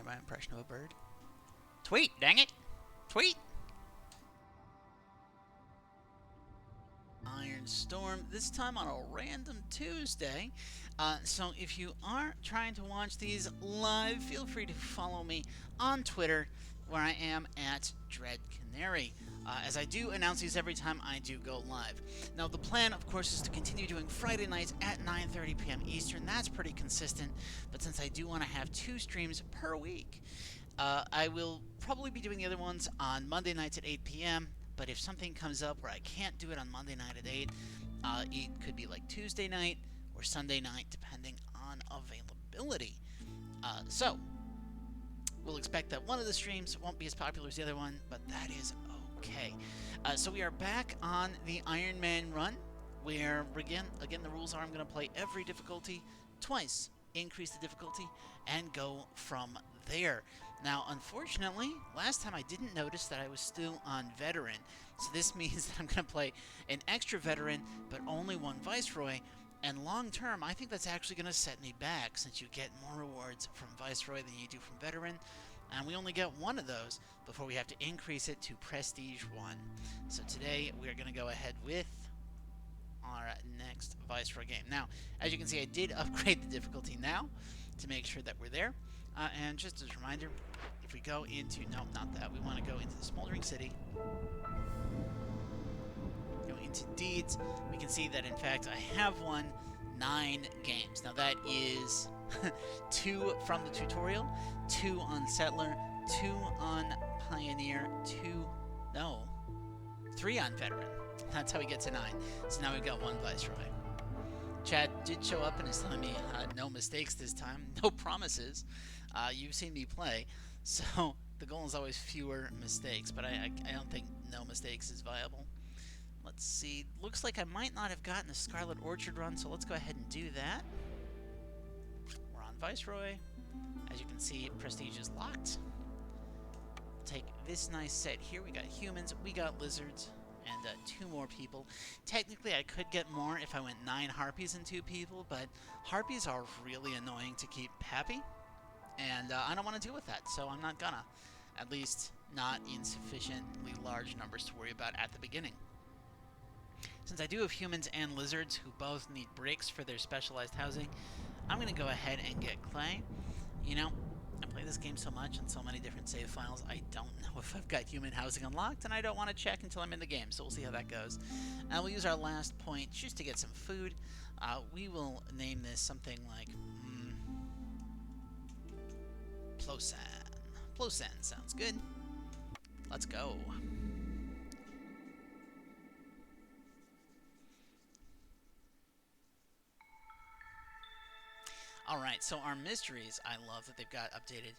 my impression of a bird. Tweet, dang it! Tweet! Iron Storm, this time on a random Tuesday. So if you are trying to watch these live, feel free to follow me on Twitter, where I am at Dread Canary, as I do announce these every time I do go live. Now, the plan, of course, is to continue doing Friday nights at 9:30 p.m. Eastern. That's pretty consistent, but since I do want to have 2 streams per week, I will probably be doing the other ones on Monday nights at 8 p.m., but if something comes up where I can't do it on Monday night at 8, it could be like Tuesday night or Sunday night, depending on availability. So, we'll expect that one of the streams won't be as popular as the other one, but that is okay. So we are back on the Iron Man run, where, again, the rules are I'm going to play every difficulty twice, increase the difficulty, and go from there. Now, unfortunately, last time I didn't notice that I was still on Veteran, so this means that I'm going to play an extra Veteran, but only one Viceroy, and long term, I think that's actually going to set me back, since you get more rewards from Viceroy than you do from Veteran, and we only get one of those before we have to increase it to Prestige 1. So today, we are going to go ahead with our next Viceroy game. Now, as you can see, I did upgrade the difficulty now to make sure that we're there. And just as a reminder, if we go into... No, not that. We want to go into the Smoldering City. Go into Deeds. We can see that, in fact, I have won 9 games. Now, that is 2 from the tutorial, 2 on Settler, 2 on Pioneer, 3 on Veteran. That's how we get to 9. So now we've got 1 Viceroy. Chad did show up and is telling me no mistakes this time, no promises. You've seen me play, so the goal is always fewer mistakes, but I don't think no mistakes is viable. Let's see. Looks like I might not have gotten a Scarlet Orchard run, so let's go ahead and do that. We're on Viceroy. As you can see, Prestige is locked. Take this nice set here. We got humans, we got lizards, and 2 more people. Technically, I could get more if I went 9 harpies and 2 people, but harpies are really annoying to keep happy, and I don't want to deal with that, so I'm not gonna. At least, not in sufficiently large numbers to worry about at the beginning. Since I do have humans and lizards who both need bricks for their specialized housing, I'm going to go ahead and get clay. You know, I play this game so much on so many different save files, I don't know if I've got human housing unlocked, and I don't want to check until I'm in the game, so we'll see how that goes. And we'll use our last point just to get some food. We will name this something like Plosan. Plosan sounds good. Let's go. Alright, so our mysteries, I love that they've got updated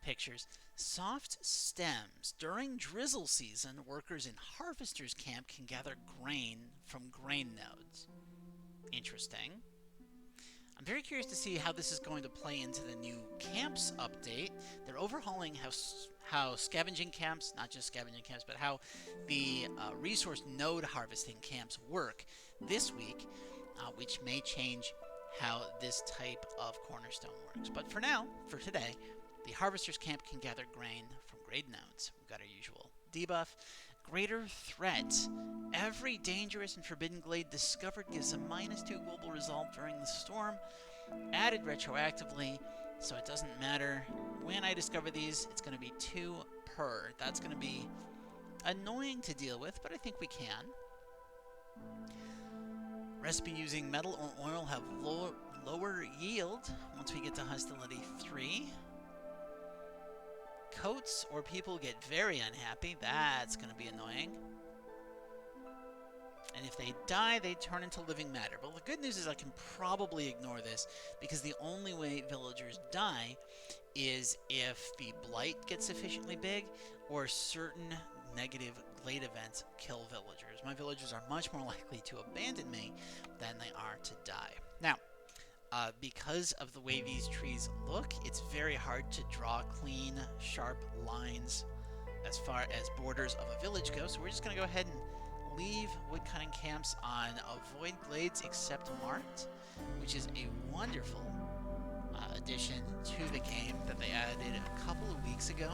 pictures. Soft stems. During drizzle season, workers in Harvester's Camp can gather grain from grain nodes. Interesting. I'm very curious to see how this is going to play into the new camps update. They're overhauling how scavenging camps, not just scavenging camps, but how the resource node harvesting camps work this week, which may change how this type of cornerstone works. But for now, for today, the Harvester's Camp can gather grain from grade nodes. We've got our usual debuff. Greater threat. Every dangerous and forbidden glade discovered gives a -2 global result during the storm. Added retroactively, so it doesn't matter when I discover these, it's going to be 2 per. That's going to be annoying to deal with, but I think we can. Recipe using metal or oil have lower yield once we get to hostility 3. Coats or people get very unhappy. That's going to be annoying. And if they die, they turn into living matter. But the good news is I can probably ignore this, because the only way villagers die is if the blight gets sufficiently big or certain negative glade events kill villagers. My villagers are much more likely to abandon me than they are to die. Now, because of the way these trees look, it's very hard to draw clean, sharp lines as far as borders of a village go, so we're just going to go ahead and leave woodcutting camps on avoid glades except marked, which is a wonderful addition to the game that they added a couple of weeks ago.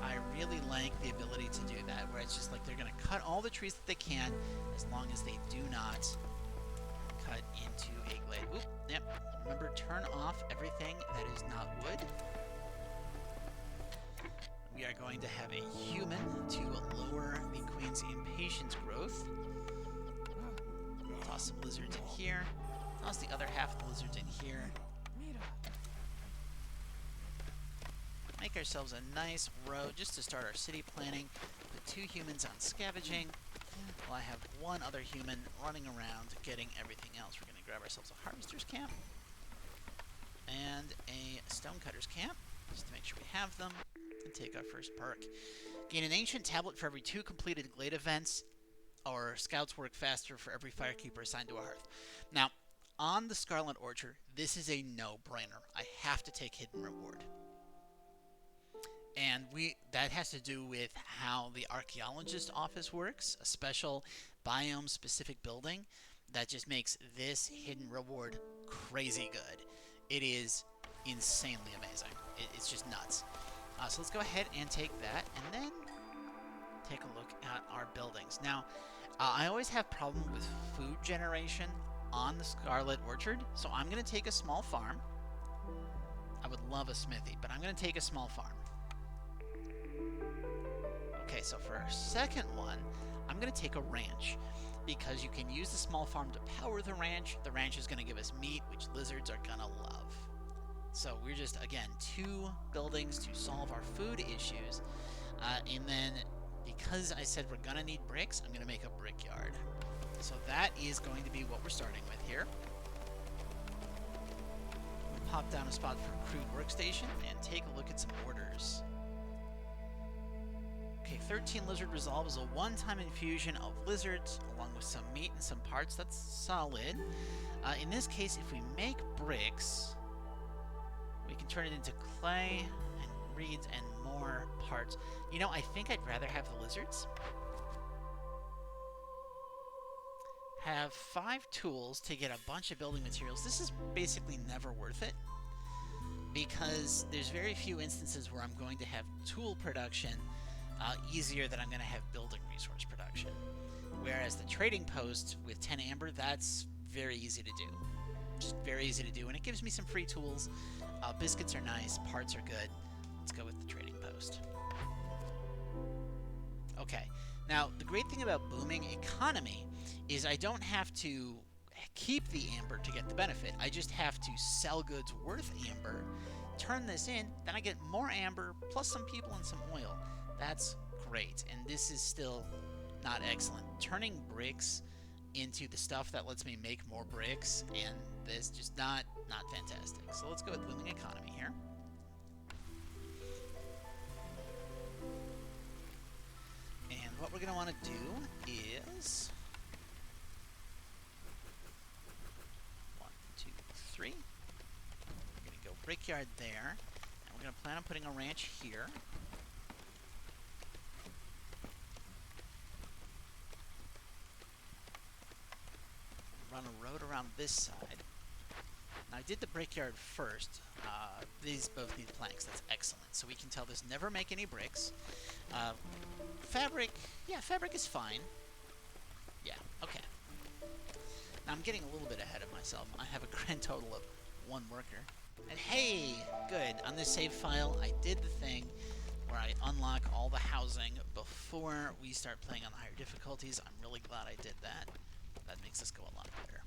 I really like the ability to do that, where it's just like they're going to cut all the trees that they can as long as they do not cut into a glade. Oop, yep. Remember, turn off everything that is not wood. We are going to have a human to lower the queen's impatience growth. Toss some lizards in here. Toss the other half of the lizards in here. Make ourselves a nice row just to start our city planning. Put 2 humans on scavenging, while I have 1 other human running around getting everything else. We're going to grab ourselves a harvester's camp and a stonecutter's camp, just to make sure we have them, and take our first perk. Gain an ancient tablet for every 2 completed glade events, or scouts work faster for every firekeeper assigned to a hearth. Now, on the Scarlet Orchard, this is a no-brainer. I have to take Hidden Reward. And that has to do with how the archaeologist office works, a special biome-specific building that just makes this Hidden Reward crazy good. It is insanely amazing. It's just nuts. So let's go ahead and take that, and then take a look at our buildings. Now, I always have problem with food generation on the Scarlet Orchard, so I'm going to take a small farm. I would love a smithy, but I'm going to take a small farm. Okay, so for our second one, I'm going to take a ranch, because you can use the small farm to power the ranch. The ranch is going to give us meat, which lizards are going to love. So we're just, again, 2 buildings to solve our food issues. And then, because I said we're going to need bricks, I'm going to make a brickyard. So that is going to be what we're starting with here. We'll pop down a spot for a crude workstation and take a look at some orders. Okay, 13 lizard resolve is a one-time infusion of lizards, along with some meat and some parts. That's solid. In this case, if we make bricks, we can turn it into clay and reeds and more parts. You know, I think I'd rather have the lizards. Have 5 tools to get a bunch of building materials. This is basically never worth it, because there's very few instances where I'm going to have tool production easier than I'm going to have building resource production. Whereas the trading post with 10 amber, that's very easy to do. Just very easy to do, and it gives me some free tools. Biscuits are nice, parts are good. Let's go with the trading post. Okay, now the great thing about booming economy is I don't have to keep the amber to get the benefit. I just have to sell goods worth amber, turn this in, then I get more amber, plus some people and some oil. That's great, and this is still not excellent. Turning bricks into the stuff that lets me make more bricks, and this just not fantastic. So let's go with booming economy here. And what we're going to want to do is 1, 2, 3. We're going to go brickyard there, and we're going to plan on putting a ranch here. Run a road around this side. Now I did the brickyard first. These both need planks. That's excellent. So we can tell this never make any bricks. Fabric, yeah, fabric is fine. Yeah, okay. Now I'm getting a little bit ahead of myself. I have a grand total of 1 worker. And hey, good. On this save file, I did the thing where I unlock all the housing before we start playing on the higher difficulties. I'm really glad I did that. That makes us go a lot better.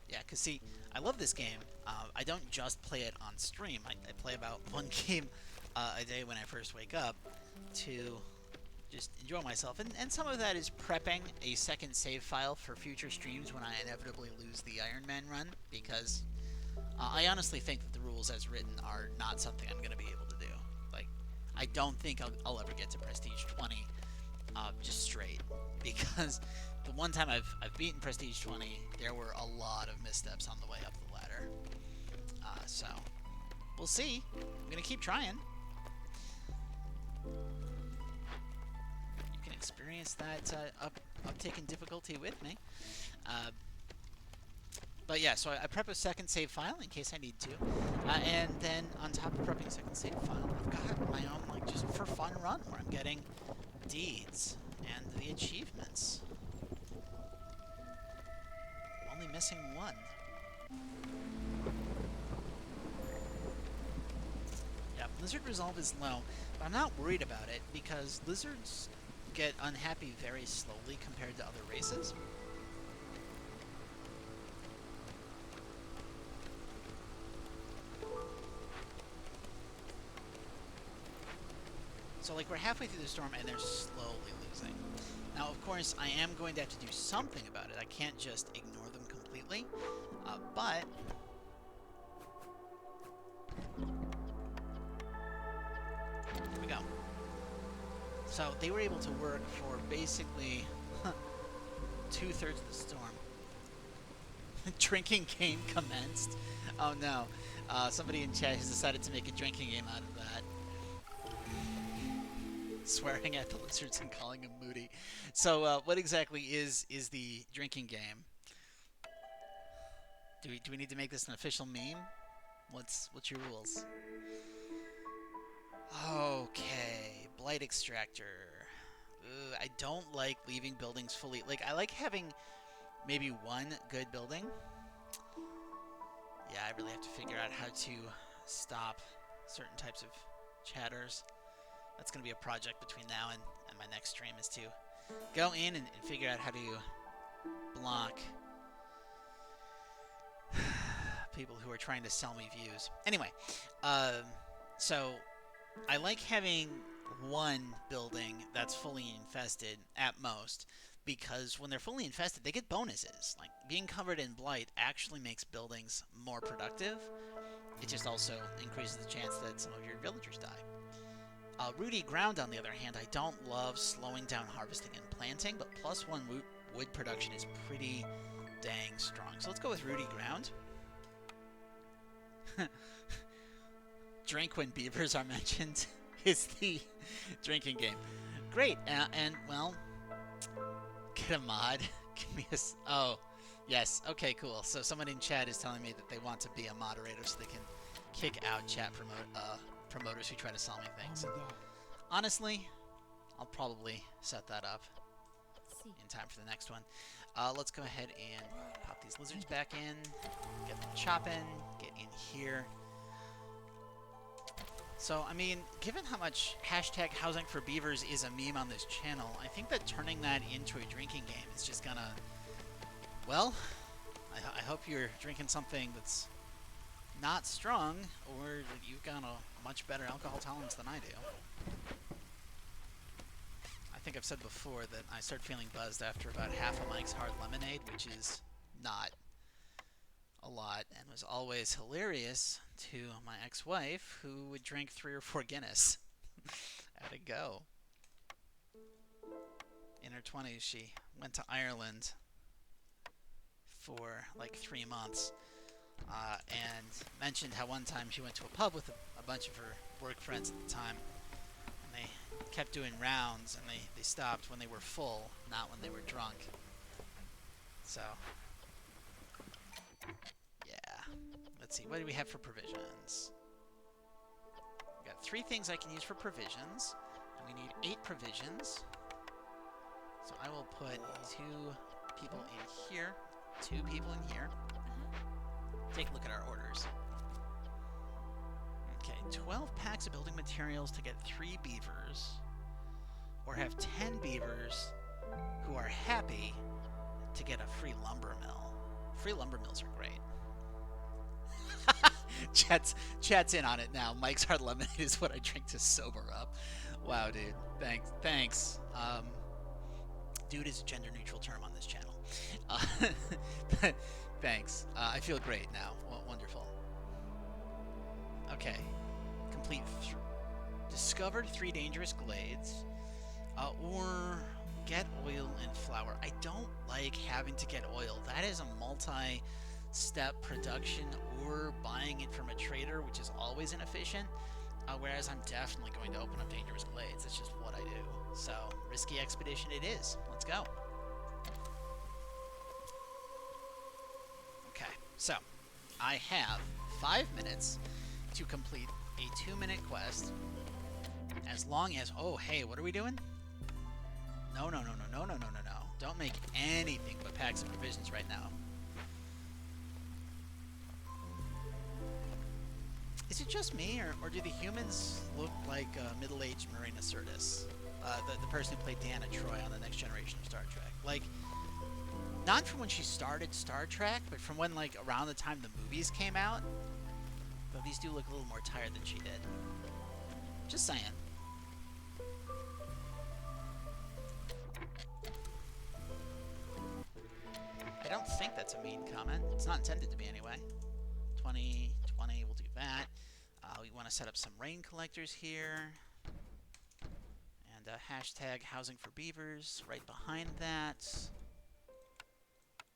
Yeah, because see, I love this game. I don't just play it on stream. I play about 1 game a day when I first wake up to just enjoy myself. And some of that is prepping a second save file for future streams when I inevitably lose the Iron Man run, because I honestly think that the rules as written are not something I'm going to be able to do. Like, I don't think I'll ever get to Prestige 20 just straight, because the one time I've beaten Prestige 20, there were a lot of missteps on the way up the ladder. So, we'll see. I'm going to keep trying. You can experience that uptick in difficulty with me. But yeah, so I prep a second save file in case I need to. And then on top of prepping a second save file, I've got my own, like, just for fun run where I'm getting deeds and the achievements. Only missing one. Yeah, Lizard Resolve is low, but I'm not worried about it because lizards get unhappy very slowly compared to other races. So, like, we're halfway through the storm and they're slowly losing. Now, of course, I am going to have to do something about it. I can't just ignore them completely, but here we go. So, they were able to work for basically 2/3 of the storm. Drinking game commenced. Oh no. Somebody in chat has decided to make a drinking game out of that. Swearing at the lizards and calling him moody. So, what exactly is the drinking game? Do we need to make this an official meme? What's your rules? Okay, blight extractor. I don't like leaving buildings fully. Like, I like having maybe one good building. Yeah, I really have to figure out how to stop certain types of chatters. That's going to be a project between now and my next stream, is to go in and figure out how to block people who are trying to sell me views. Anyway, so I like having one building that's fully infested at most, because when they're fully infested, they get bonuses. Like, being covered in blight actually makes buildings more productive. It just also increases the chance that some of your villagers die. Rooty ground, on the other hand, I don't love slowing down harvesting and planting, but +1 wood production is pretty dang strong. So let's go with Rooty ground. Drink when beavers are mentioned is the drinking game. Great, and well, get a mod. Give me a... Oh, yes, okay, cool. So someone in chat is telling me that they want to be a moderator so they can kick out chat promoters who try to sell me things. Honestly, I'll probably set that up in time for the next one. Let's go ahead and pop these lizards back in, get them chopping, get in here. So, I mean, given how much hashtag housing for beavers is a meme on this channel, I think that turning that into a drinking game is just gonna... Well, I hope you're drinking something that's not strong, or that you've got a much better alcohol tolerance than I do. I think I've said before that I start feeling buzzed after about half a Mike's Hard Lemonade, which is not a lot, and was always hilarious to my ex-wife, who would drink 3 or 4 Guinness at a go. In her 20s, she went to Ireland for like 3 months, and mentioned how one time she went to a pub with a bunch of her work friends at the time, and they kept doing rounds, and they stopped when they were full, not when they were drunk. So, yeah. Let's see, what do we have for provisions? We've got 3 things I can use for provisions, and we need 8 provisions. So I will put 2 people in here, 2 people in here. Take a look at our orders. Okay, 12 packs of building materials to get 3 beavers, or have 10 beavers who are happy to get a free lumber mill. Free lumber mills are great. Chat's in on it now. Mike's Hard Lemonade is what I drink to sober up. Wow, dude. Thanks. Dude is a gender-neutral term on this channel. Thanks. I feel great now. Wonderful. Okay. Complete. Discovered 3 dangerous glades. Or get oil and flour. I don't like having to get oil. That is a multi-step production, or buying it from a trader, which is always inefficient. Whereas I'm definitely going to open up dangerous glades. That's just what I do. So, risky expedition it is. Let's go. Okay, so I have 5 minutes to complete a 2-minute quest. As long as... Oh, hey, what are we doing? No. Don't make anything but packs of provisions right now. Is it just me, or do the humans look like middle-aged Marina Sirtis? The person who played Deanna Troi on the Next Generation of Star Trek. Like, not from when she started Star Trek, but from when, like, around the time the movies came out. Though these do look a little more tired than she did. Just saying. I don't think that's a mean comment. It's not intended to be anyway. 20, we'll do that. We want to set up some rain collectors here. And hashtag housing for beavers right behind that.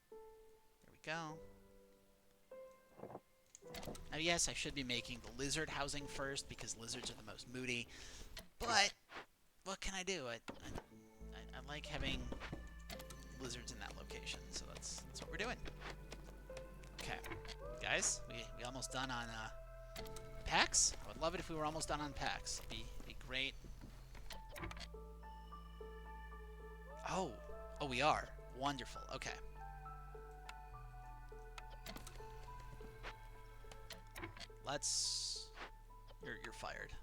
There we go. Now, yes, I should be making the lizard housing first because lizards are the most moody. But what can I do? I like having lizards in that location, so that's what we're doing. Okay, guys, we almost done on packs. I would love it if we were almost done on packs. Be great. Oh, we are. Wonderful. Okay. Let's... You're fired.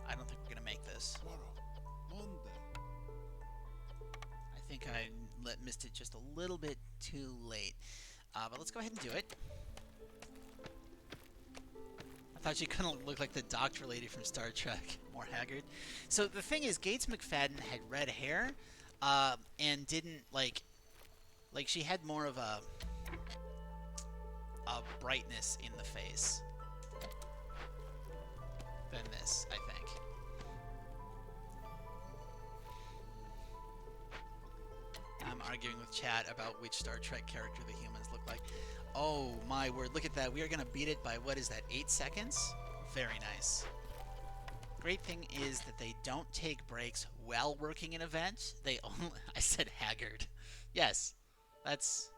I don't think we're gonna make this. I think I missed it just a little bit too late. But let's go ahead and do it. I thought she couldn't look like the doctor lady from Star Trek, more haggard. So the thing is, Gates McFadden had red hair, and didn't like she had more of a brightness in the face than this, I think. I'm arguing with chat about which Star Trek character the humans look like. Oh my word, look at that. We are going to beat it by, what is that, 8 seconds? Very nice. Great thing is that they don't take breaks while working an event. They only... I said haggard. Yes. That's...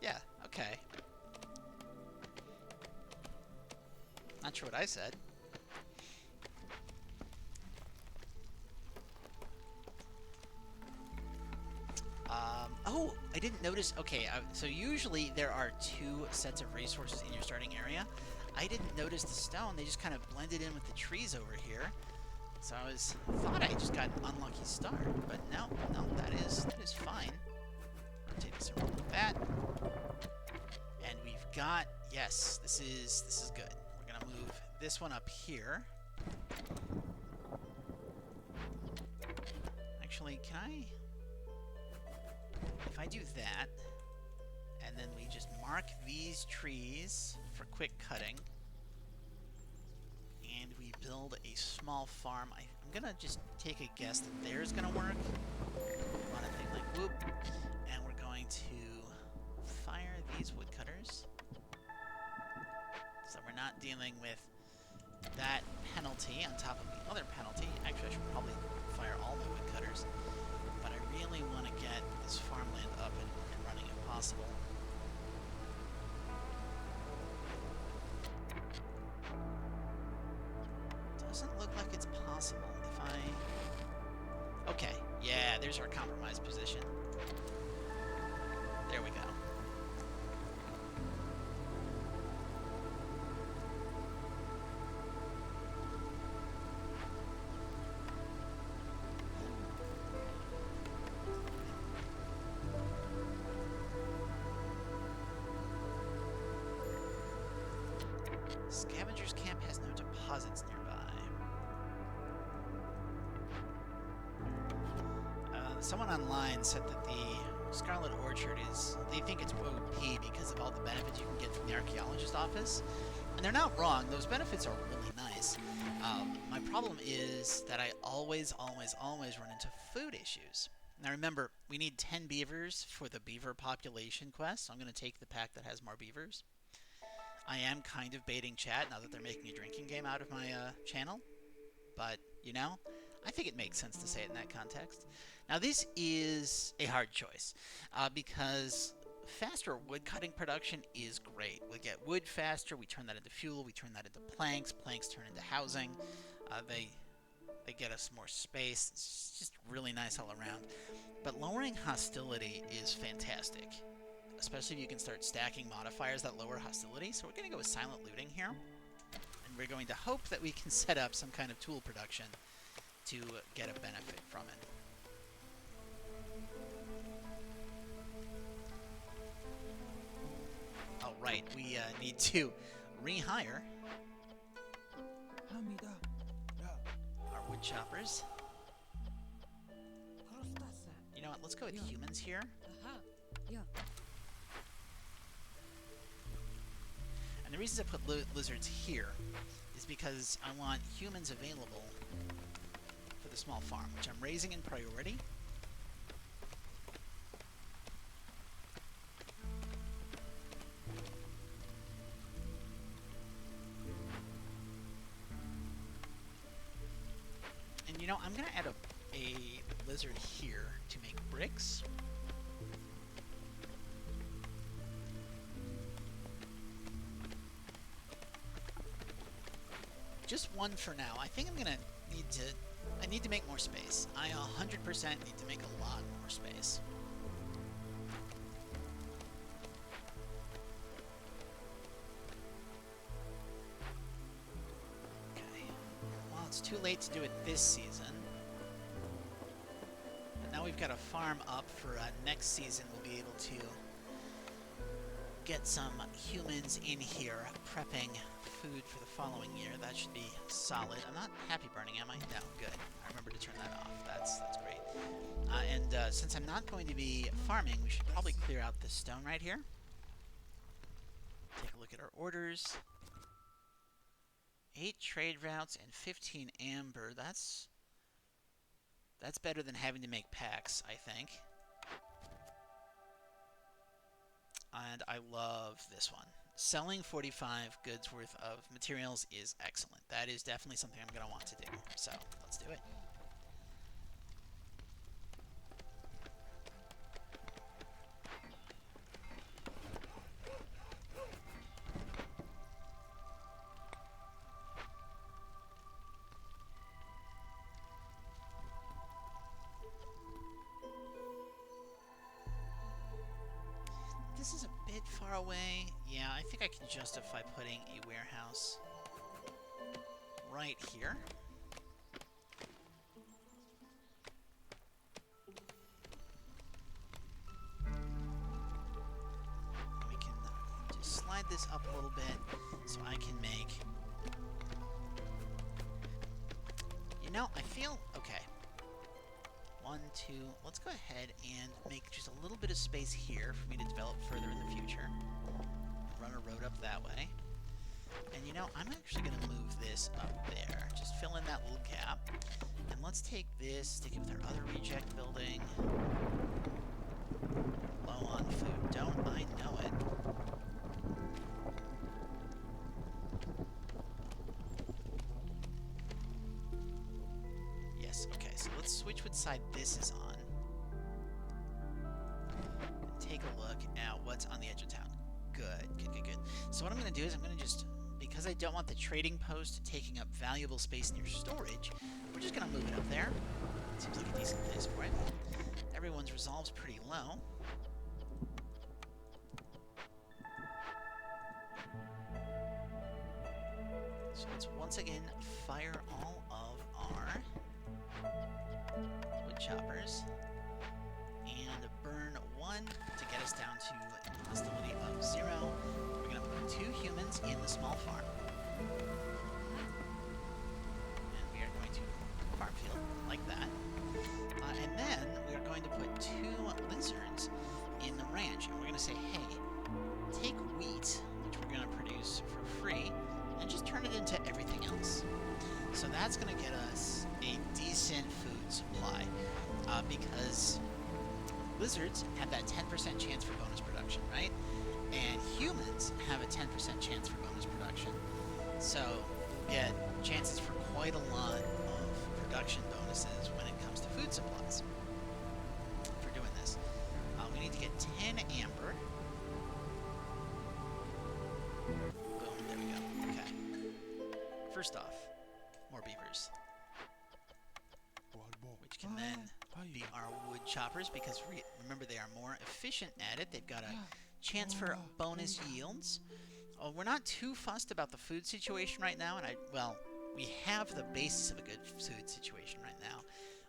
Yeah, okay. Not sure what I said. Oh, I didn't notice. Okay, so usually there are 2 sets of resources in your starting area. I didn't notice the stone. They just kind of blended in with the trees over here. So I thought I just got an unlucky start, but no, that is fine. Take this around like that, and we've got, yes, this is good. We're gonna move this one up here. Actually, can I? If I do that, and then we just mark these trees for quick cutting, and we build a small farm, I'm gonna just take a guess that there's gonna work. On a thing like whoop, and we're going to fire these woodcutters, so we're not dealing with that penalty on top of the other penalty. Actually, I should probably fire all my woodcutters. But I really want to get this farmland up and running if possible. Doesn't look like it's possible if I... Okay, yeah, there's our compromise position. There we go. Scavenger's camp has no deposits nearby. Someone online said that the Scarlet Orchard they think it's OP because of all the benefits you can get from the archaeologist office. And they're not wrong, those benefits are really nice. My problem is that I always run into food issues. Now remember, we need 10 beavers for the beaver population quest, so I'm going to take the pack that has more beavers. I am kind of baiting chat now that they're making a drinking game out of my channel. But, you know, I think it makes sense to say it in that context. Now, this is a hard choice because faster wood cutting production is great. We get wood faster, we turn that into fuel, we turn that into planks, planks turn into housing. They get us more space. It's just really nice all around. But lowering hostility is fantastic, especially if you can start stacking modifiers that lower hostility. So we're going to go with silent looting here. And we're going to hope that we can set up some kind of tool production to get a benefit from it. Oh, right. We need to rehire our wood choppers. You know what? Let's go with humans here. And the reason I put lizards here is because I want humans available for the small farm, which I'm raising in priority. And you know, I'm going to add a lizard here to make bricks. Just one for now. I think I'm gonna need to make more space. I 100% need to make a lot more space. Okay. Well, it's too late to do it this season. But now we've got a farm up for next season. We'll be able to get some humans in here prepping food for the following year. That should be solid. I'm not happy burning, am I? No, good. I remember to turn that off. That's great. And since I'm not going to be farming, we should probably clear out this stone right here. Take a look at our orders. 8 trade routes and 15 amber. That's better than having to make packs, I think. And I love this one. Selling 45 goods worth of materials is excellent. That is definitely something I'm going to want to do. So, let's do it. This is a bit far away. Yeah, I think I can justify putting a warehouse right here. We can just slide this up a little bit so I can make... You know, I feel... Okay. 1, 2, let's go ahead and make just a little bit of space here for me to develop further in the future. Run a road up that way. And you know, I'm actually going to move this up there. Just fill in that little gap. And let's take this, stick it with our other reject building. Low on food, don't I know it. Yes, okay, so let's switch which side this is on. And take a look at what's on the edge of town. Good. So what I'm going to do is I'm going to just, because I don't want the trading post taking up valuable space near storage, we're just going to move it up there. Seems like a decent place for it. Everyone's resolve's pretty low. So let's once again fire all of our wood choppers and burn 1 to get us down to hostility of 0. We're going to put 2 humans in the small farm. And we are going to farm field like that. And then we are going to put 2 lizards in the ranch. And we're going to say, hey, take wheat, which we're going to produce for free, and just turn it into everything else. So that's going to get us a decent food supply, because lizards have that 10% chance for bonus production, right? and humans have a 10% chance for bonus production. So we'll get chances for quite a lot of production bonuses when it comes to food supplies for doing this. We need to get 10 amber. Boom, there we go. Okay. First off, more beavers, which can then be our wood choppers, because remember, they are more efficient at it. They've got a chance for bonus yields. We're not too fussed about the food situation right now, and well, we have the basis of a good food situation right now,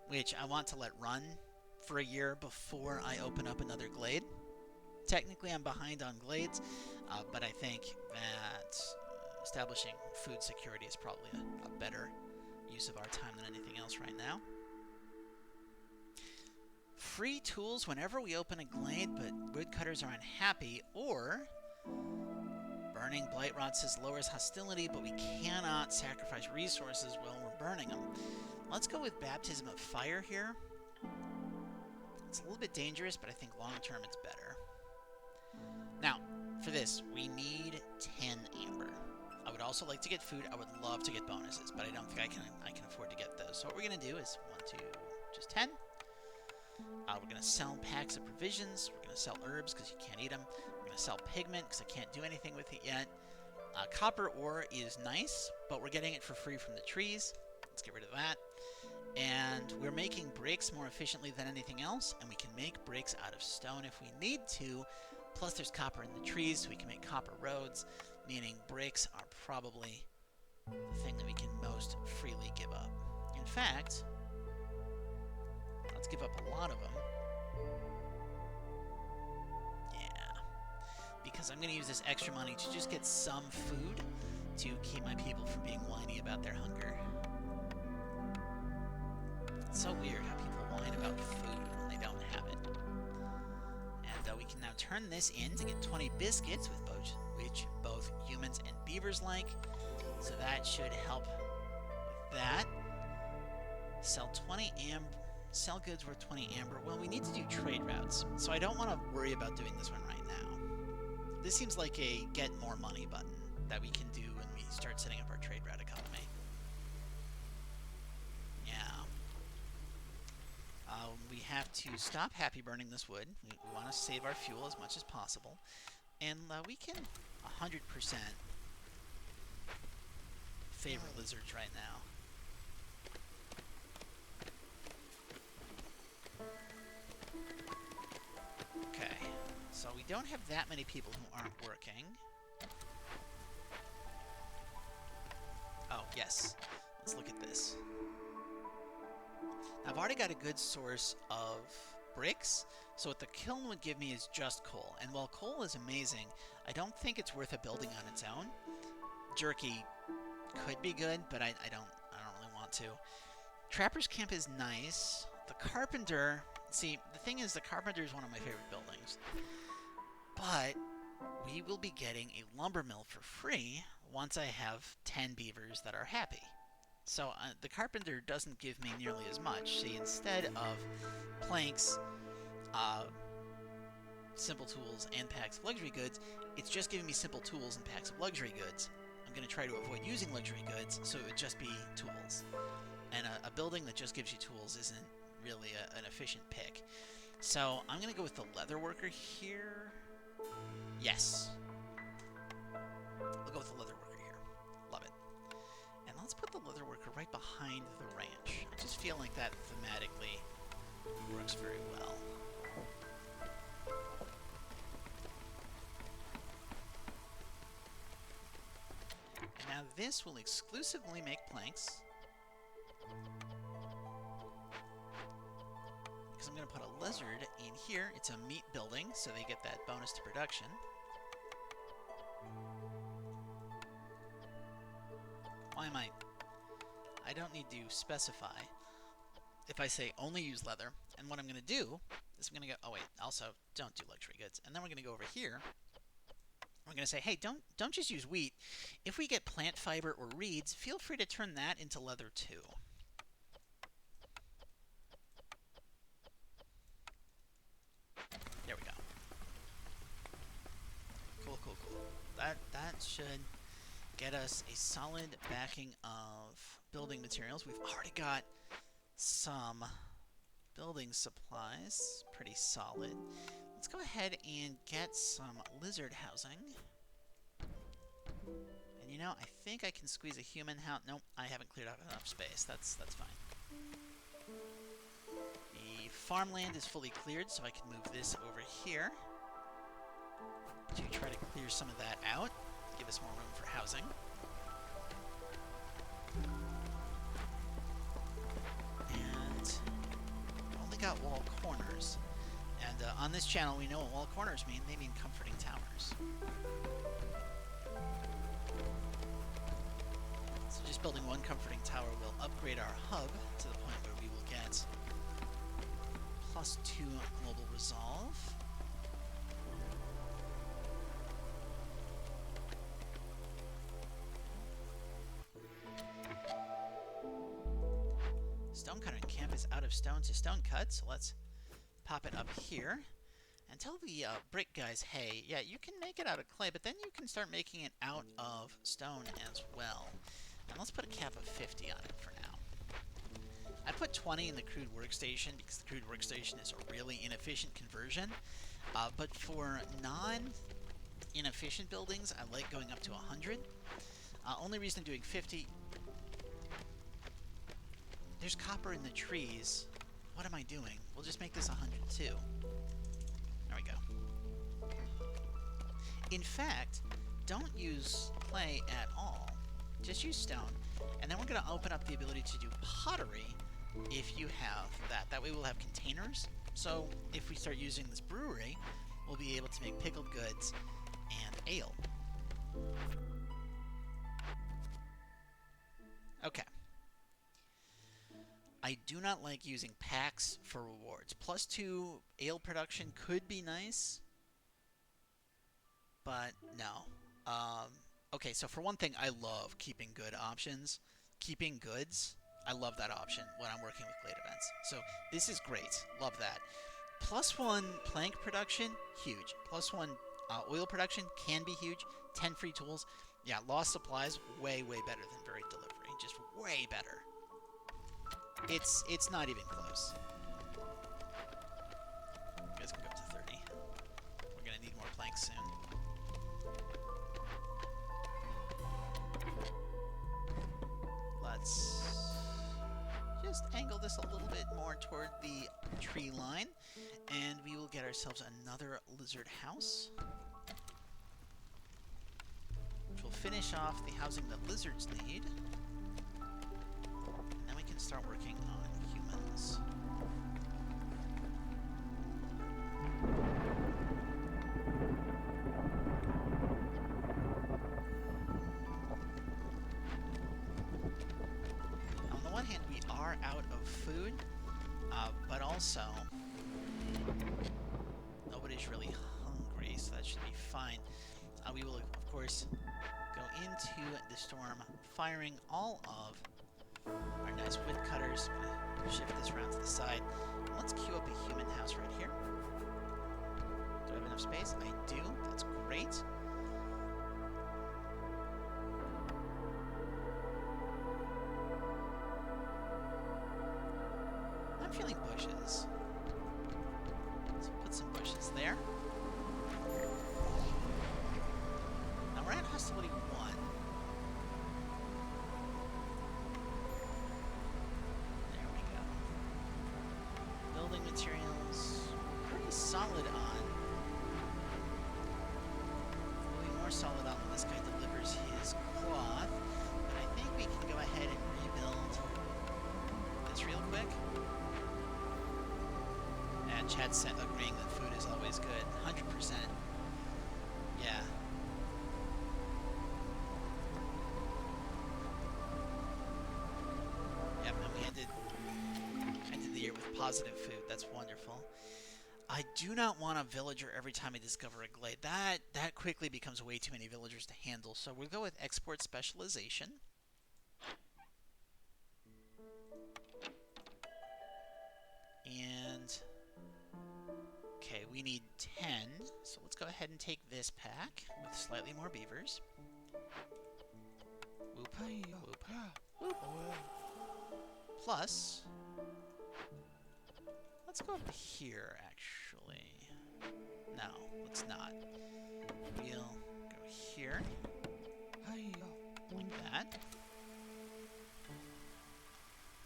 which I want to let run for a year before I open up another glade. Technically, I'm behind on glades, but I think that establishing food security is probably a better use of our time than anything else right now. Free tools whenever we open a glade, but woodcutters are unhappy, or burning blight rods lowers hostility, but we cannot sacrifice resources while we're burning them. Let's go with baptism of fire here. It's a little bit dangerous, but I think long term it's better. Now, for this, we need 10 amber. I would also like to get food. I would love to get bonuses, but I don't think I can afford to get those. So what we're going to do is just 10. We're going to sell packs of provisions. We're going to sell herbs because you can't eat them. We're going to sell pigment because I can't do anything with it yet. Copper ore is nice, but we're getting it for free from the trees. Let's get rid of that. And we're making bricks more efficiently than anything else, and we can make bricks out of stone if we need to. Plus, there's copper in the trees, so we can make copper roads, meaning bricks are probably the thing that we can most freely give up. In fact, let's give up a lot of them. Yeah. Because I'm going to use this extra money to just get some food to keep my people from being whiny about their hunger. It's so weird how people whine about food when they don't have it. And we can now turn this in to get 20 biscuits, which both humans and beavers like. So that should help with that. Sell 20 amber. Sell goods worth 20 amber. Well, we need to do trade routes, so I don't want to worry about doing this one right now. This seems like a get more money button that we can do when we start setting up our trade route economy. Yeah. We have to stop happy burning this wood. We want to save our fuel as much as possible. And we can 100% favor lizards right now. Okay, so we don't have that many people who aren't working. Oh, yes. Let's look at this. Now, I've already got a good source of bricks, so what the kiln would give me is just coal. And while coal is amazing, I don't think it's worth a building on its own. Jerky could be good, but I don't really want to. Trapper's Camp is nice. The Carpenter... See, the thing is, the Carpenter is one of my favorite buildings. But we will be getting a lumber mill for free once I have 10 beavers that are happy. So the Carpenter doesn't give me nearly as much. See, instead of planks, simple tools, and packs of luxury goods, it's just giving me simple tools and packs of luxury goods. I'm going to try to avoid using luxury goods, so it would just be tools. And a building that just gives you tools isn't really an efficient pick. So I'm going to go with the leather worker here. Yes. We'll go with the leather worker here. Love it. And let's put the leather worker right behind the ranch. I just feel like that thematically works very well. And now this will exclusively make planks. Because I'm going to put a lizard in here. It's a meat building, so they get that bonus to production. Why am I don't need to specify. If I say only use leather, and what I'm going to do is I'm going to go, oh wait, also don't do luxury goods. And then we're going to go over here. We're going to say, hey, don't just use wheat. If we get plant fiber or reeds, feel free to turn that into leather too. There we go. cool. That should get us a solid backing of building materials. We've already got some building supplies. Pretty solid. Let's go ahead and get some lizard housing. And you know, I think I can squeeze a human house. Nope, I haven't cleared out enough space. That's fine. The farmland is fully cleared, so I can move this over here to try to clear some of that out, give us more room for housing. And we've only got wall corners. And on this channel, we know what wall corners mean. They mean comforting towers. So just building one comforting tower will upgrade our hub to the point where we will get +2 global resolve. Stonecutter camp is out of stone to stone cut, so let's pop it up here and tell the brick guys, hey, yeah, you can make it out of clay, but then you can start making it out of stone as well. And let's put a cap of 50 on it for now. I put 20 in the crude workstation because the crude workstation is a really inefficient conversion. But for non-inefficient buildings, I like going up to 100. Only reason I'm doing 50... There's copper in the trees. What am I doing? We'll just make this 100 too. There we go. In fact, don't use clay at all. Just use stone. And then we're going to open up the ability to do pottery if you have that. That way we'll have containers. So if we start using this brewery, we'll be able to make pickled goods and ale. Okay. I do not like using packs for rewards. +2 ale production could be nice, but no. Okay, so for one thing, I love keeping good options. Keeping goods, I love that option when I'm working with Glade events. So this is great. Love that. +1 plank production, huge. +1 oil production can be huge. 10 free tools. Yeah, lost supplies, way better than varied delivery. Just way better. It's not even close. You guys can go up to 30. We're gonna need more planks soon. Let's just angle this a little bit more toward the tree line, and we will get ourselves another lizard house, which will finish off the housing that lizards need. Start working on humans. On the one hand, we are out of food, but also nobody's really hungry, so that should be fine. We will, of course, go into the storm firing all of our nice wood cutters. I'm going to shift this around to the side. Let's queue up a human house right here. Do I have enough space? I do. That's great. I'm feeling bushes. Let's put some bushes there. Now we're at hostility 1. Materials pretty solid on. We'll be more solid on when this guy delivers his cloth, but I think we can go ahead and rebuild this real quick. And Chad's agreeing that food is always good. 100%. Yeah. Yep, and we ended the year with positive food. That's wonderful. I do not want a villager every time I discover a glade. That quickly becomes way too many villagers to handle. So we'll go with export specialization. And okay, we need 10. So let's go ahead and take this pack with slightly more beavers. Whoop, whoop, whoop. Plus, let's go up here, actually. No, let's not. We'll go here. Like that.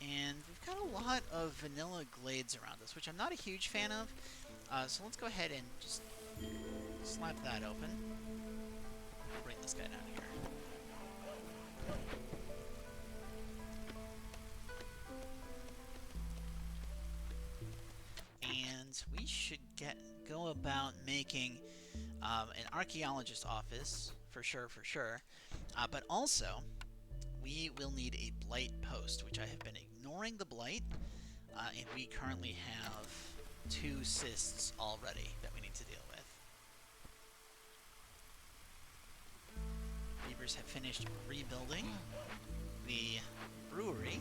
And we've got a lot of vanilla glades around us, which I'm not a huge fan of. So let's go ahead and just slap that open. I'll bring this guy down here. And we should go about making an archaeologist's office, for sure. But also, we will need a blight post, which I have been ignoring the blight, and we currently have 2 cysts already that we need to deal with. Beavers have finished rebuilding the brewery.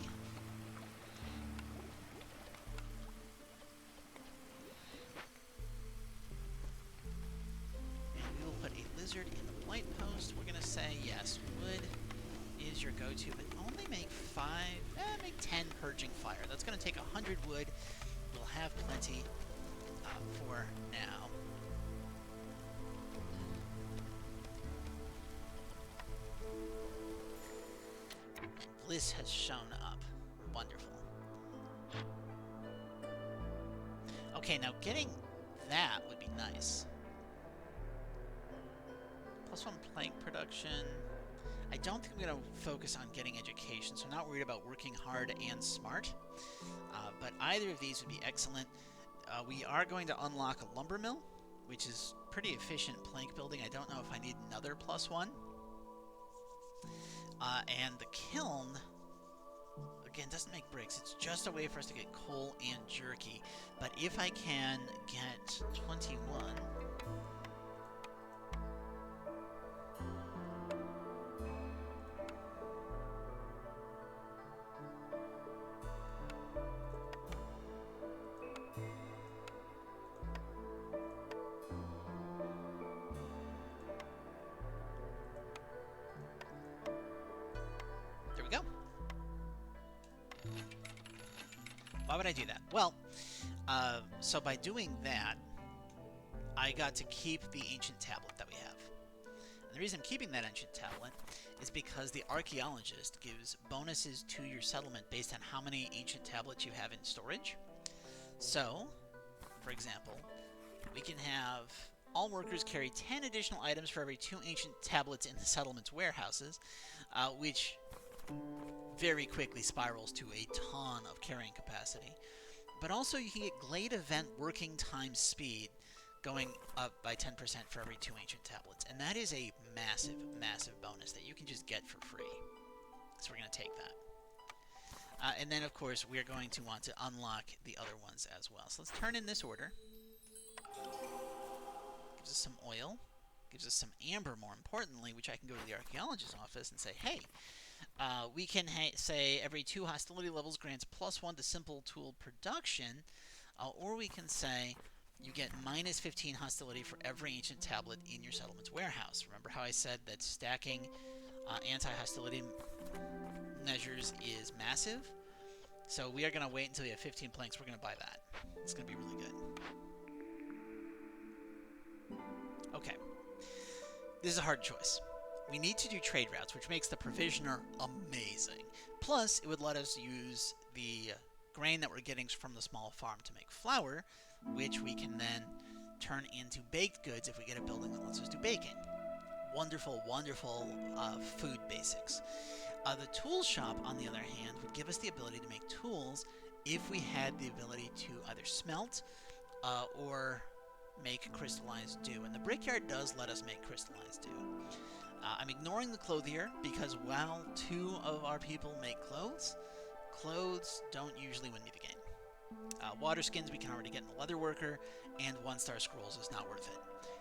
And we will put a lizard in the blight post. We're going to say, yes, wood is your go-to, but only make 10 purging fire. That's going to take 100 wood. We'll have plenty for now. Bliss has shown up. Wonderful. Okay, now getting that would be nice. +1 plank production. I don't think I'm going to focus on getting education, so I'm not worried about working hard and smart. But either of these would be excellent. We are going to unlock a lumber mill, which is pretty efficient plank building. I don't know if I need another +1. And the kiln, again, doesn't make bricks. It's just a way for us to get coal and jerky. But if I can get 21... Why would I do that? Well, so by doing that, I got to keep the ancient tablet that we have. And the reason I'm keeping that ancient tablet is because the archaeologist gives bonuses to your settlement based on how many ancient tablets you have in storage. So, for example, we can have all workers carry 10 additional items for every 2 ancient tablets in the settlement's warehouses, which very quickly spirals to a ton of carrying capacity. But also you can get Glade Event working time speed going up by 10% for every 2 ancient tablets. And that is a massive, massive bonus that you can just get for free. So we're going to take that. And then, of course, we're going to want to unlock the other ones as well. So let's turn in this order. Gives us some oil. Gives us some amber, more importantly, which I can go to the archaeologist's office and say, hey, we can say every 2 hostility levels grants +1 to simple tool production, or we can say you get -15 hostility for every ancient tablet in your settlement's warehouse. Remember how I said that stacking anti-hostility measures is massive? So we are going to wait until we have 15 planks. We're going to buy that. It's going to be really good. Okay. This is a hard choice. We need to do trade routes, which makes the provisioner amazing. Plus, it would let us use the grain that we're getting from the small farm to make flour, which we can then turn into baked goods if we get a building that lets us do baking. Wonderful, wonderful food basics. The tool shop, on the other hand, would give us the ability to make tools if we had the ability to either smelt or make crystallized dew. And the brickyard does let us make crystallized dew. I'm ignoring the clothier because while 2 of our people make clothes, clothes don't usually win me the game. Water skins we can already get in the leather worker, and 1-star scrolls is not worth it.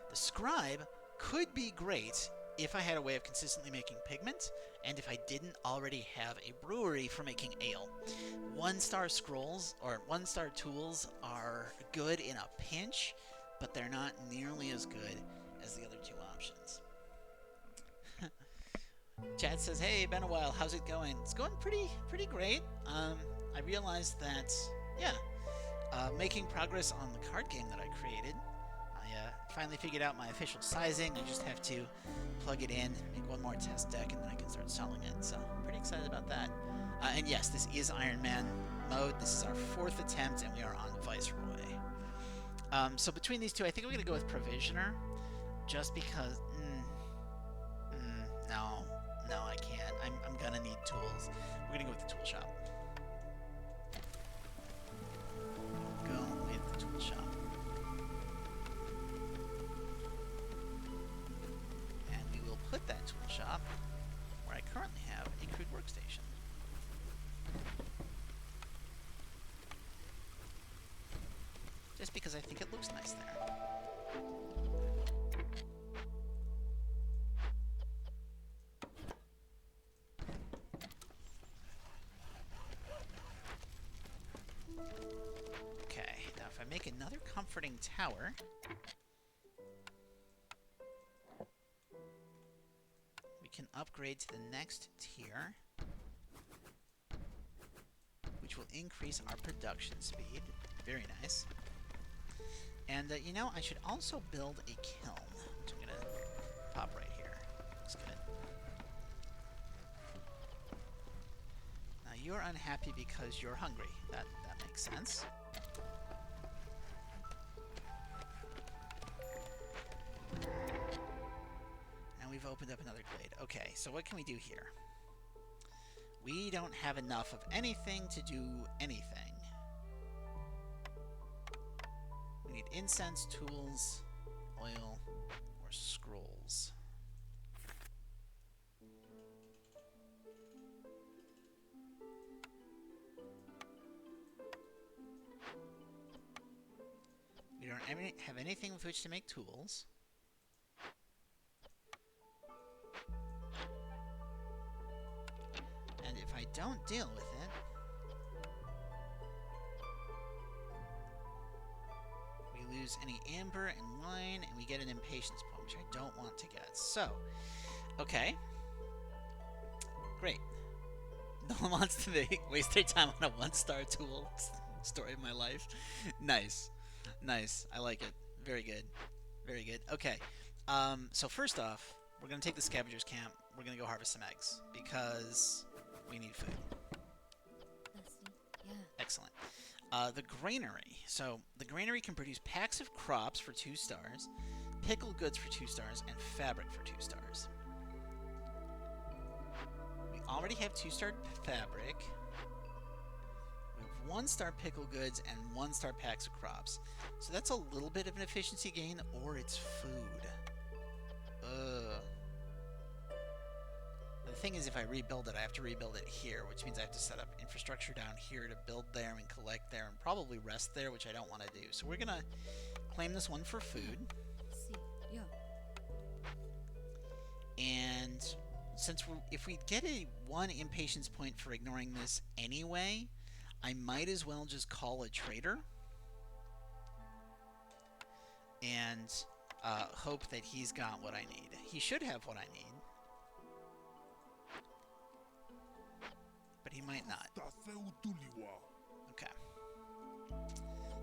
The scribe could be great if I had a way of consistently making pigment, and if I didn't already have a brewery for making ale. 1-star scrolls, or 1-star tools, are good in a pinch, but they're not nearly as good as the other two options. Chad says, "Hey, been a while. How's it going?" It's going pretty great. I realized that, yeah, making progress on the card game that I created. I finally figured out my official sizing. I just have to plug it in, make one more test deck, and then I can start selling it. So, pretty excited about that. And yes, this is Iron Man mode. This is our 4th attempt, and we are on Viceroy. So between these two, I think I'm going to go with Provisioner, just because... No, I can't. I'm going to need tools. We're going to go with the tool shop. Go with the tool shop. And we will put that tool shop where I currently have a crude workstation. Just because I think it looks nice there. Okay, now if I make another comforting tower, we can upgrade to the next tier, which will increase our production speed. Very nice. And, you know, I should also build a kiln, which I'm going to pop right here. That's good. Now, you're unhappy because you're hungry. That makes sense. And we've opened up another glade. Okay, so what can we do here? We don't have enough of anything to do anything. We need incense, tools, oil, or scrolls. We don't have anything with which to make tools. And if I don't deal with it, we lose any amber and wine, and we get an impatience point, which I don't want to get. So, okay. Great. No one wants to waste their time on a 1-star tool. Story of my life. Nice. Nice. I like it. Very good. Very good. Okay. So first off, we're going to take the scavenger's camp. We're going to go harvest some eggs, because we need food. Yeah. Excellent. The granary. So the granary can produce packs of crops for 2 stars, pickled goods for 2 stars, and fabric for 2 stars. We already have 2-star fabric. We have 1-star pickled goods and 1-star packs of crops. So that's a little bit of an efficiency gain, or it's food. Ugh. The thing is, if I rebuild it, I have to rebuild it here, which means I have to set up infrastructure down here to build there and collect there and probably rest there, which I don't want to do. So we're going to claim this one for food. Yeah. And since if we get a 1 impatience point for ignoring this anyway, I might as well just call a trader and hope that he's got what I need. He should have what I need. But he might not. Okay.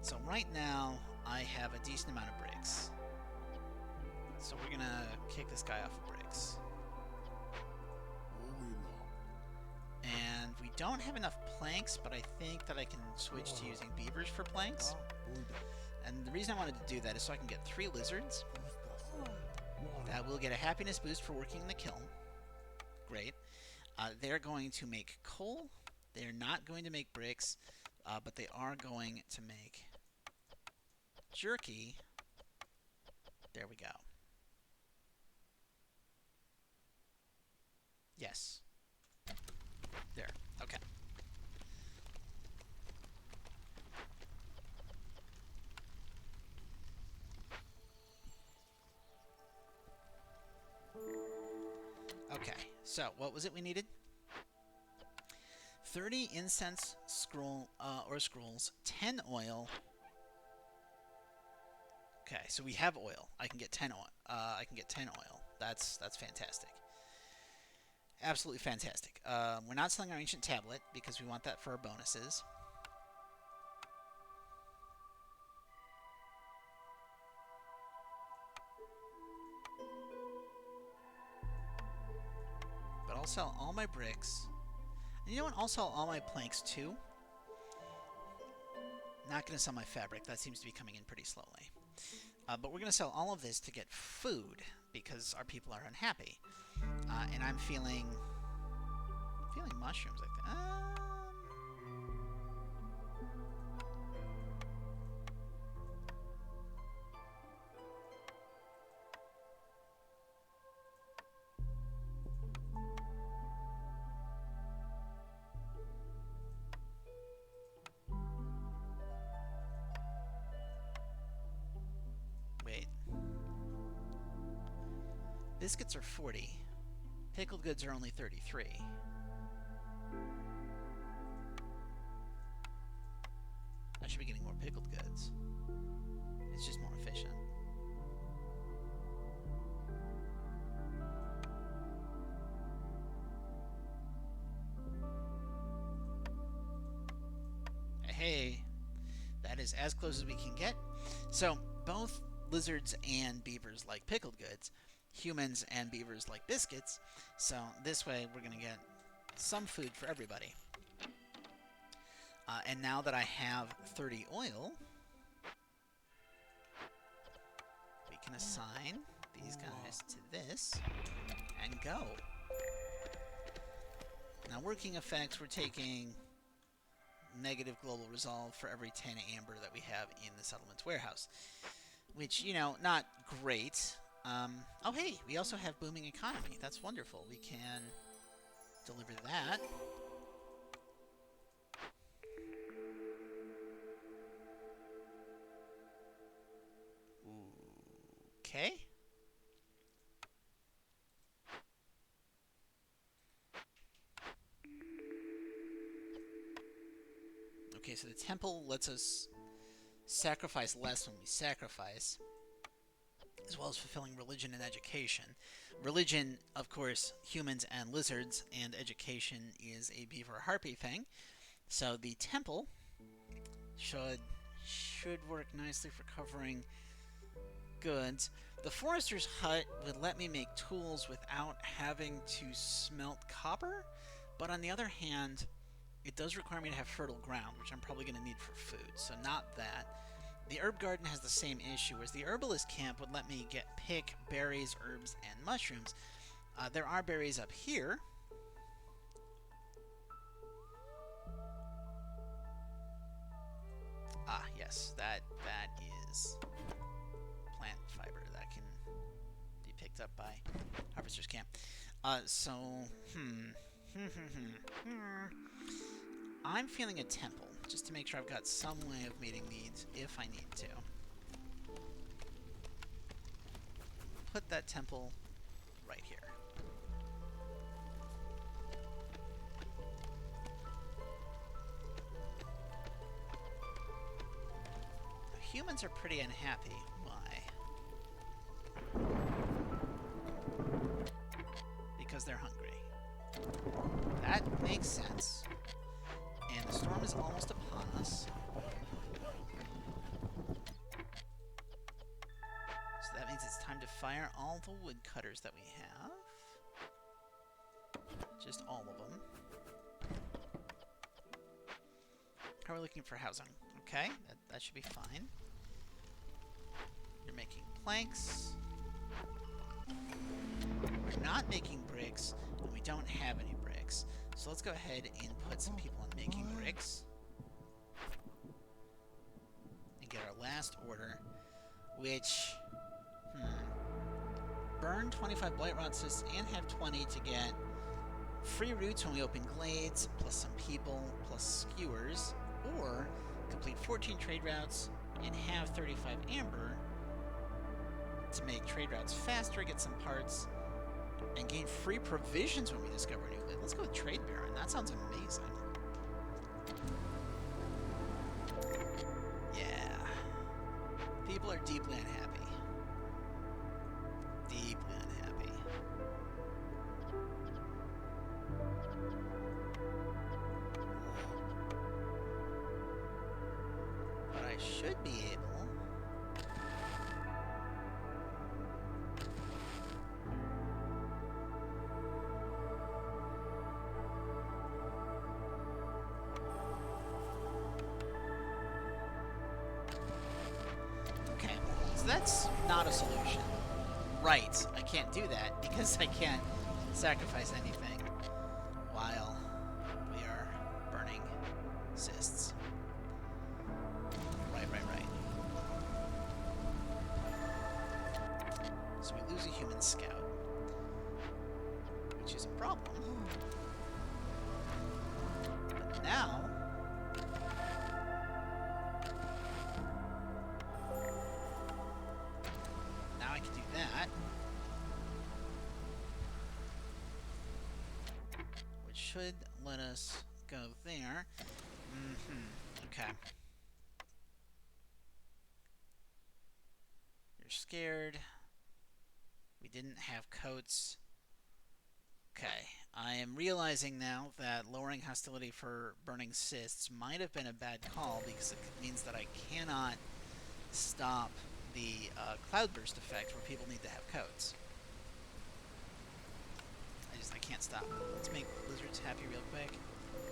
So right now, I have a decent amount of bricks. So we're gonna kick this guy off of bricks. And we don't have enough planks, but I think that I can switch to using beavers for planks. And the reason I wanted to do that is so I can get 3 lizards. That will get a happiness boost for working in the kiln. Great. They're going to make coal. They're not going to make bricks, but they are going to make jerky. There we go. Yes. There. Okay. Okay, so what was it we needed? 30 incense scrolls, 10 oil, Okay, so we have oil. I can get 10 oil. I can get 10 oil. That's fantastic. Absolutely fantastic. We're not selling our ancient tablet because we want that for our bonuses. But I'll sell all my bricks. And you know what? I'll sell all my planks too. Not going to sell my fabric. That seems to be coming in pretty slowly. But we're going to sell all of this to get food because our people are unhappy. And I'm feeling mushrooms, I think. Wait. Biscuits are 40. Pickled goods are only 33. I should be getting more pickled goods. It's just more efficient. Hey, that is as close as we can get. So, both lizards and beavers like pickled goods. Humans and beavers like biscuits. So, this way we're going to get some food for everybody. And now that I have 30 oil, we can assign these guys to this and go. Now, working effects, we're taking negative global resolve for every 10 amber that we have in the settlement's warehouse. Which, you know, not great. Oh, hey, we also have booming economy. That's wonderful. We can deliver that. Okay. Okay, so the temple lets us sacrifice less when we sacrifice, as well as fulfilling religion and education. Religion, of course, humans and lizards, and education is a beaver harpy thing. So the temple should work nicely for covering goods. The forester's hut would let me make tools without having to smelt copper, but on the other hand, it does require me to have fertile ground, which I'm probably going to need for food, so not that. The herb garden has the same issue, whereas the herbalist camp would let me pick berries, herbs, and mushrooms. There are berries up here. Ah, yes, that is plant fiber that can be picked up by harvester's camp. I'm feeling a temple, just to make sure I've got some way of meeting needs if I need to. Put that temple right here. The humans are pretty unhappy. Why? Because they're hungry. That makes sense. And the storm is almost upon us. So that means it's time to fire all the woodcutters that we have. Just all of them. How are we looking for housing? Okay, that should be fine. You're making planks. We're not making bricks, and we don't have any bricks. So let's go ahead and put some people on making bricks. And get our last order, which... burn 25 blight rod cysts and have 20 to get free roots when we open glades, plus some people, plus skewers, or complete 14 trade routes and have 35 amber to make trade routes faster, get some parts, and gain free provisions when we discover a new glade. Let's go with Trade Baron. That sounds amazing. Yeah. People are deeply unhappy. Deeply unhappy. But I should be able... Okay, so that's not a solution. Right, I can't do that because I can't sacrifice anything while we are burning cysts. Right. So we lose a human scout, which is a problem. But now... Now I can do that. Which should let us go there. Okay. You're scared. We didn't have coats. Okay. I am realizing now that lowering hostility for burning cysts might have been a bad call because it means that I cannot stop the cloudburst effect where people need to have coats. I can't stop. Let's make lizards happy real quick.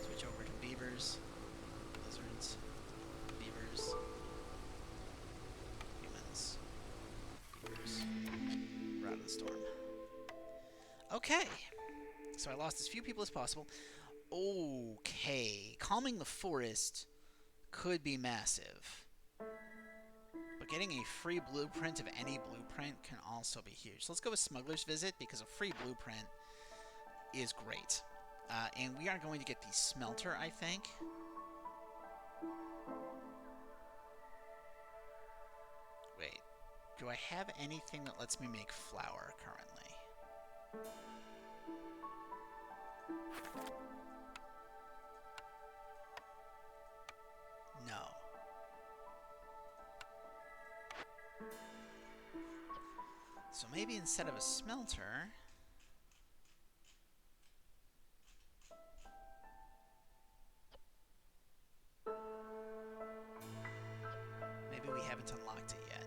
Switch over to beavers. Lizards. Beavers. Humans. Beavers. We're out of the storm. Okay. So I lost as few people as possible. Okay. Calming the forest could be massive. But getting a free blueprint of any blueprint can also be huge. So let's go with Smuggler's Visit because a free blueprint is great. And we are going to get the smelter, I think. Wait. Do I have anything that lets me make flour currently? No. So maybe instead of a smelter... Maybe we haven't unlocked it yet.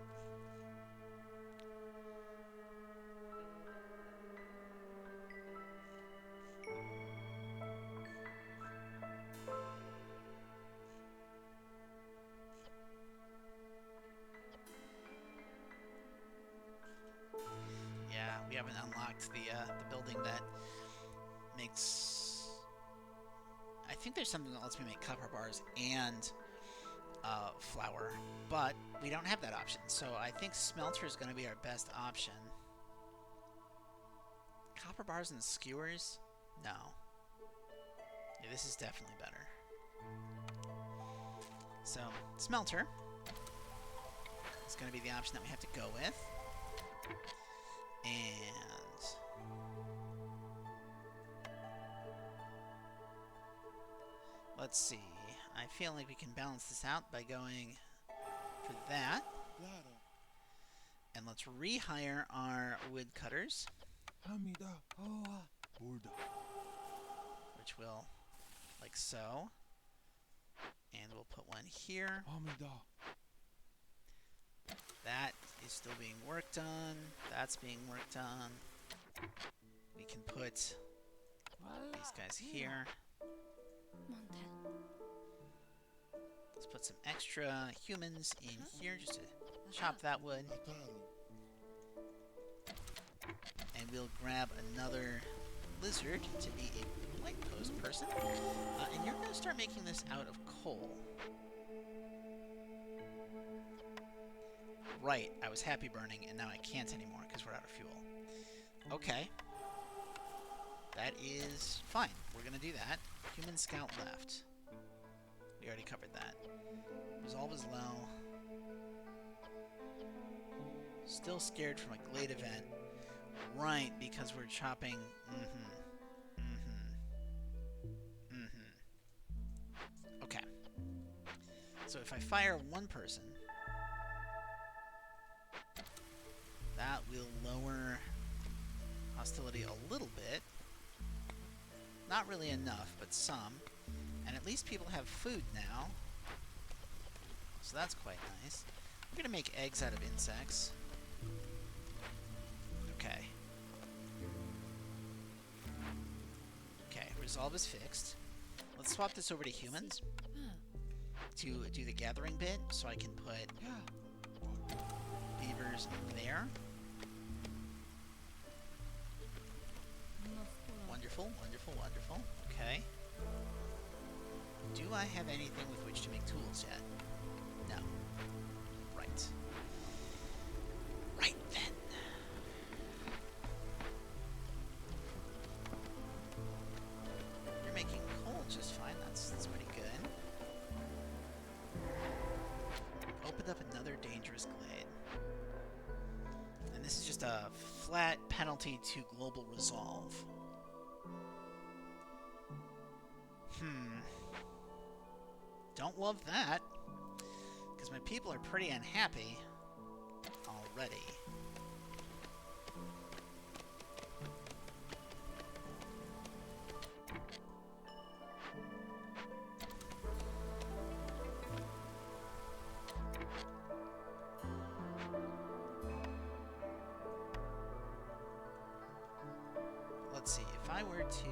Yeah, we haven't unlocked the building that makes... I think there's something that lets me make copper bars and flour, but we don't have that option, so I think smelter is going to be our best option. Copper bars and skewers? No. Yeah, this is definitely better. So, smelter is going to be the option that we have to go with. And... let's see. I feel like we can balance this out by going for that. And let's rehire our woodcutters. Which will, like so. And we'll put one here. That is still being worked on. That's being worked on. We can put these guys here. Let's put some extra humans in here just to chop that wood. And we'll grab another lizard to be a light post person. And you're going to start making this out of coal. Right, I was happy burning, and now I can't anymore because we're out of fuel. Okay. That is fine. We're going to do that. Human scout left. We already covered that. Resolve is low. Still scared from a glade event. Right, because we're chopping... Okay. So if I fire one person... That will lower hostility a little bit. Not really enough, but some. And at least people have food now. So that's quite nice. I'm going to make eggs out of insects. Okay. Okay, resolve is fixed. Let's swap this over to humans to do the gathering bit, so I can put beavers there. Wonderful, wonderful, wonderful. Okay. Do I have anything with which to make tools yet? No. Right. Right then. You're making coal just fine. That's pretty good. Opened up another dangerous glade. And this is just a flat penalty to global resolve. Don't love that, because my people are pretty unhappy already. Let's see, if I were to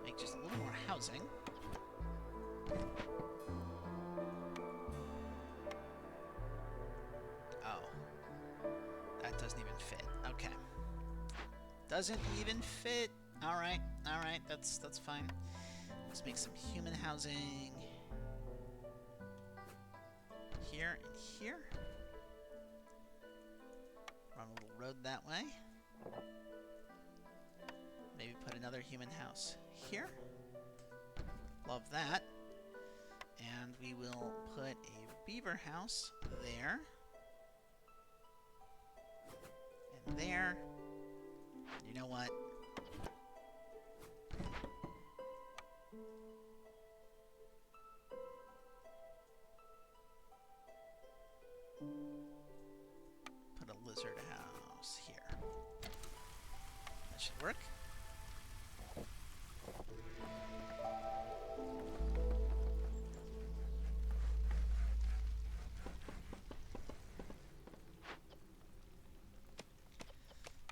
make just a little more housing. Doesn't even fit. Okay. Doesn't even fit. Alright, alright, that's fine. Let's make some human housing. Here and here. Run a little road that way. Maybe put another human house here. Love that. And we will put a beaver house there. There. You know what? Put a lizard house here. That should work.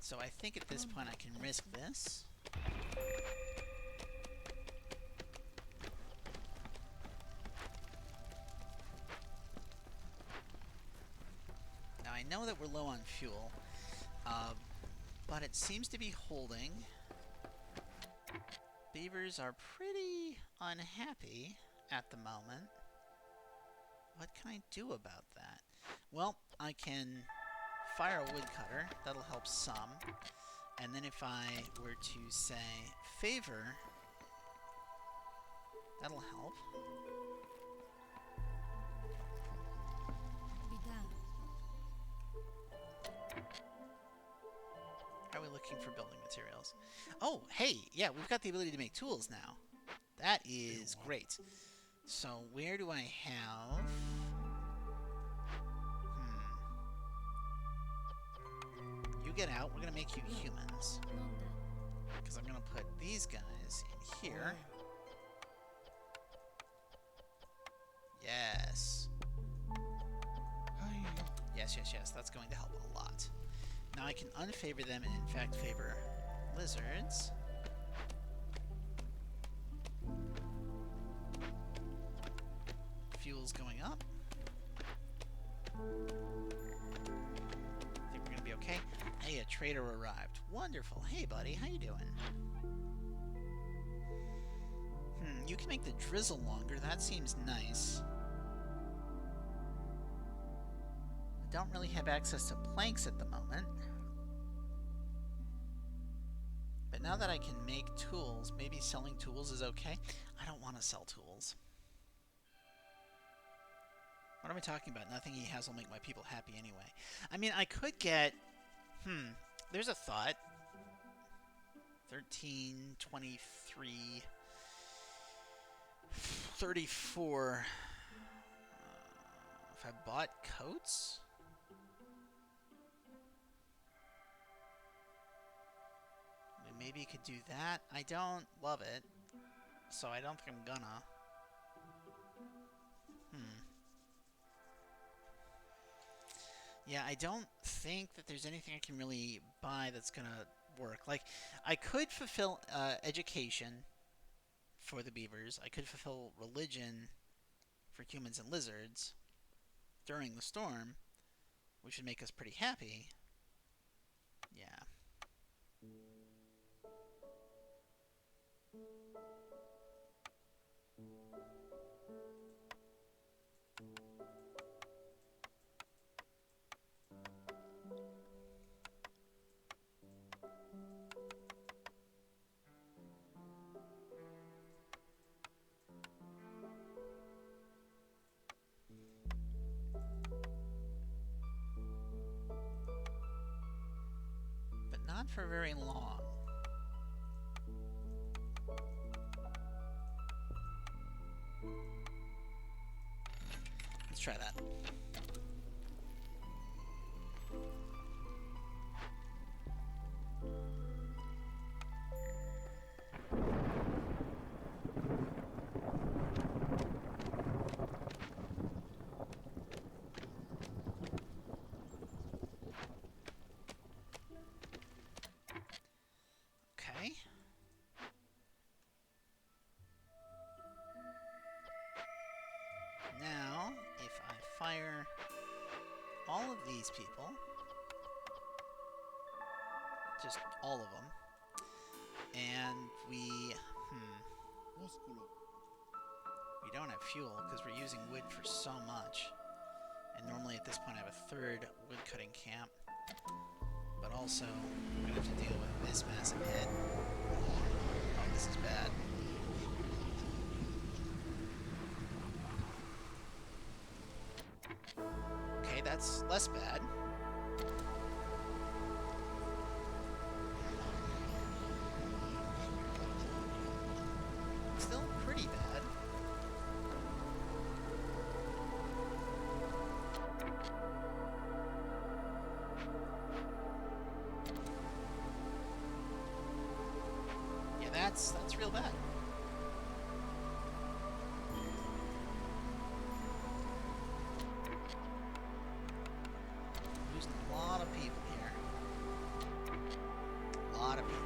So I think at this point I can risk this. Now I know that we're low on fuel, but it seems to be holding. Beavers are pretty unhappy at the moment. What can I do about that? Well, I can fire a woodcutter. That'll help some. And then if I were to say favor, that'll help. How are we looking for building materials? Oh, hey, yeah, we've got the ability to make tools now. That is great. So where do I have... You get out. We're going to make you humans. Because I'm going to put these guys in here. Yes. Yes, yes, yes. That's going to help a lot. Now I can unfavor them and, in fact, favor lizards. Fuel's going up. I think we're going to be okay. Hey, a trader arrived. Wonderful. Hey, buddy. How you doing? You can make the drizzle longer. That seems nice. I don't really have access to planks at the moment. But now that I can make tools, maybe selling tools is okay. I don't want to sell tools. What am I talking about? Nothing he has will make my people happy anyway. I mean, I could get... There's a thought. 13, 23... 34. If I bought coats? maybe you could do that. I don't love it, so I don't think I'm gonna. Yeah, I don't think that there's anything I can really buy that's gonna work. Like, I could fulfill education for the beavers. I could fulfill religion for humans and lizards during the storm, which would make us pretty happy. Yeah. But not for very long. Let's try that. Okay. Now, if I fire all of these people, just all of them, and we don't have fuel because we're using wood for so much, and normally at this point I have a third wood cutting camp, but also we're going to have to deal with this massive hit. Oh, this is bad. Okay, that's less bad. Still pretty bad. Yeah, that's real bad. Losing a lot of people here. A lot of people.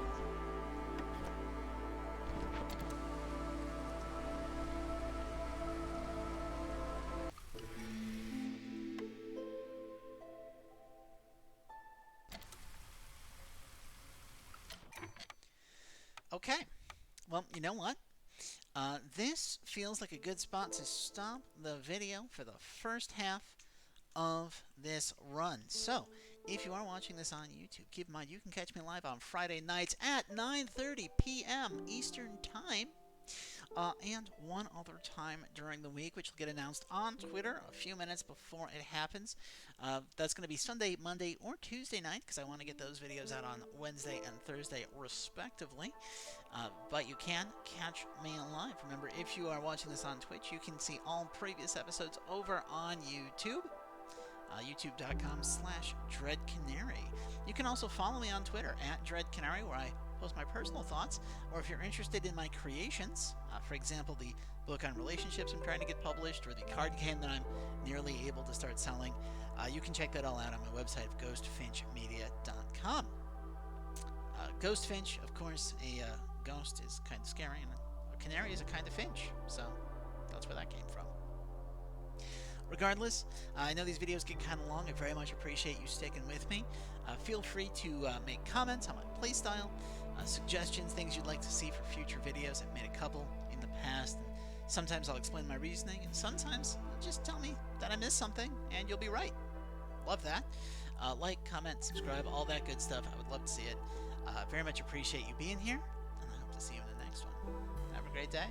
Okay, well, you know what? This feels like a good spot to stop the video for the first half of this run. So, if you are watching this on YouTube, keep in mind you can catch me live on Friday nights at 9:30 p.m. Eastern Time. And one other time during the week, which will get announced on Twitter a few minutes before it happens. That's going to be Sunday, Monday, or Tuesday night, because I want to get those videos out on Wednesday and Thursday, respectively. But you can catch me live. Remember, if you are watching this on Twitch, you can see all previous episodes over on YouTube. YouTube.com/DreadCanary. You can also follow me on Twitter @DreadCanary, where I post my personal thoughts, or if you're interested in my creations, for example, the book on relationships I'm trying to get published, or the card game that I'm nearly able to start selling, you can check that all out on my website of ghostfinchmedia.com. Ghostfinch, of course, a ghost is kind of scary, and a canary is a kind of finch, so that's where that came from. Regardless, I know these videos get kind of long. I very much appreciate you sticking with me. Feel free to make comments on my playstyle, suggestions, things you'd like to see for future videos. I've made a couple in the past. And sometimes I'll explain my reasoning, and sometimes just tell me that I missed something, and you'll be right. Love that. Like, comment, subscribe, all that good stuff. I would love to see it. Very much appreciate you being here, and I hope to see you in the next one. Have a great day.